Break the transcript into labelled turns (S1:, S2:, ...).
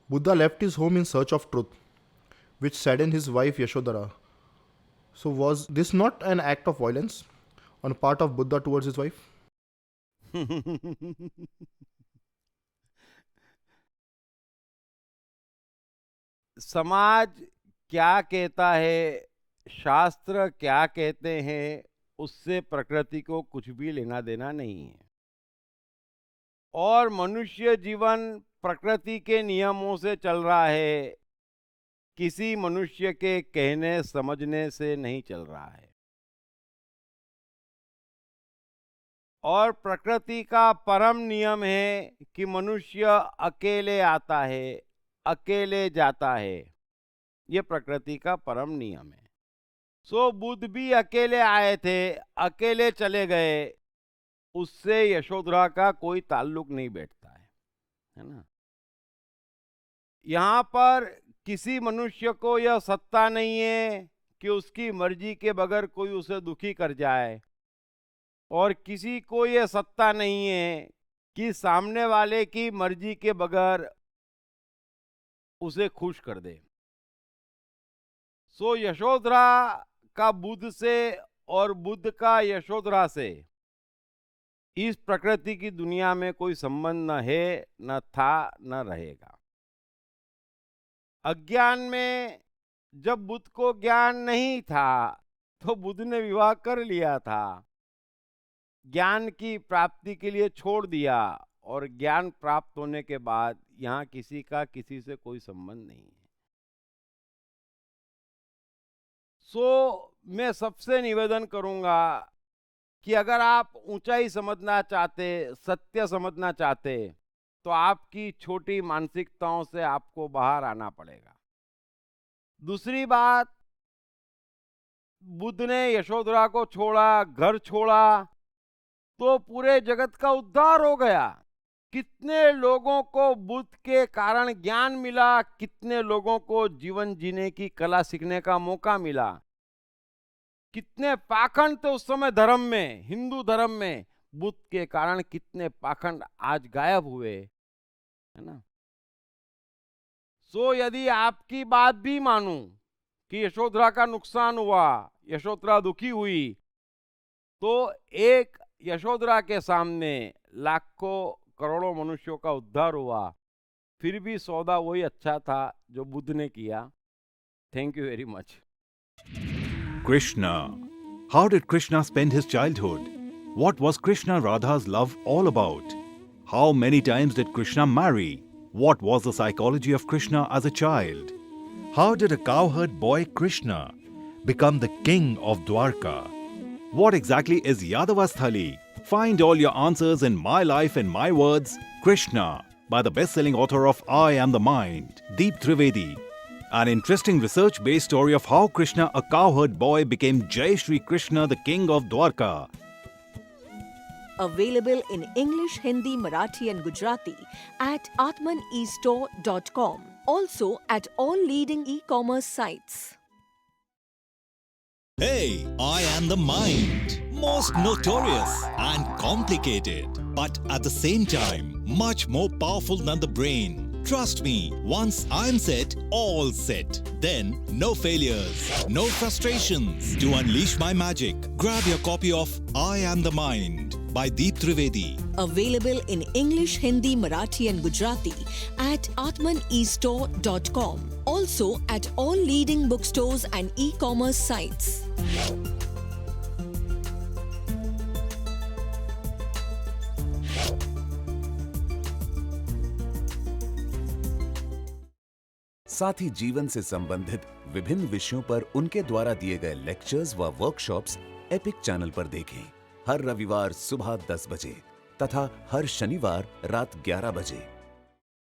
S1: Buddha left his home in search of truth, which saddened his wife Yashodhara. So, was this not an act of violence on part of Buddha towards his wife?
S2: समाज क्या कहता है, शास्त्र क्या कहते हैं, उससे प्रकृति को कुछ भी लेना देना नहीं है। और मनुष्य जीवन प्रकृति के नियमों से चल रहा है, किसी मनुष्य के कहने समझने से नहीं चल रहा है। और प्रकृति का परम नियम है कि मनुष्य अकेले आता है, अकेले जाता है। ये प्रकृति का परम नियम है। सो बुद्ध भी अकेले आए थे, अकेले चले गए, उससे यशोधरा का कोई ताल्लुक नहीं बैठता है ना। यहाँ पर किसी मनुष्य को यह सत्ता नहीं है कि उसकी मर्जी के बगैर कोई उसे दुखी कर जाए, और किसी को यह सत्ता नहीं है कि सामने वाले की मर्जी के बगैर उसे खुश कर दे। सो यशोधरा का बुद्ध से और बुद्ध का यशोधरा से इस प्रकृति की दुनिया में कोई संबंध न है, न था, न रहेगा। अज्ञान में जब बुद्ध को ज्ञान नहीं था तो बुद्ध ने विवाह कर लिया था, ज्ञान की प्राप्ति के लिए छोड़ दिया, और ज्ञान प्राप्त होने के बाद यहाँ किसी का किसी से कोई संबंध नहीं है। सो मैं सबसे निवेदन करूंगा कि अगर आप ऊंचाई समझना चाहते, सत्य समझना चाहते, तो आपकी छोटी मानसिकताओं से आपको बाहर आना पड़ेगा। दूसरी बात, बुद्ध ने यशोधरा को छोड़ा, घर छोड़ा, तो पूरे जगत का उद्धार हो गया। कितने लोगों को बुद्ध के कारण ज्ञान मिला, कितने लोगों को जीवन जीने की कला सीखने का मौका मिला। कितने पाखंड थे उस समय धर्म में, हिंदू धर्म में, बुद्ध के कारण कितने पाखंड आज गायब हुए, है ना। सो यदि आपकी बात भी मानूं कि यशोधरा का नुकसान हुआ, यशोधरा दुखी हुई, तो एक यशोधरा के सामने लाखों करोड़ों मनुष्यों का उद्धार हुआ। फिर भी सौदा वही अच्छा था जो बुद्ध ने किया। Thank you very much.
S3: Krishna. How did Krishna spend his childhood? What was Krishna Radha's love all about? How many times did Krishna marry? What was the psychology of Krishna as a child? How did a cowherd boy Krishna become the king of Dwarka? What exactly is Yadavasthali? Find all your answers in My Life in My Words, Krishna, by the best-selling author of I Am the Mind, Deep Trivedi. An interesting research-based story of how Krishna, a cowherd boy, became Jai Shri Krishna, the king of Dwarka.
S4: Available in English, Hindi, Marathi and Gujarati at atmanestore.com. Also at all leading e-commerce sites.
S5: Hey, I Am the Mind. Most notorious and complicated, but at the same time, much more powerful than the brain. Trust me, once I'm set, all set. Then, no failures, no frustrations. To unleash my magic, grab your copy of I Am the Mind by Deep Trivedi.
S4: Available in English, Hindi, Marathi and Gujarati at atmanestore.com. Also at all leading bookstores and e-commerce sites.
S6: साथ ही जीवन से संबंधित विभिन्न विषयों पर उनके द्वारा दिए गए लेक्चर्स व वर्कशॉप्स एपिक चैनल पर देखें। हर रविवार सुबह 10 बजे तथा हर शनिवार रात 11 बजे।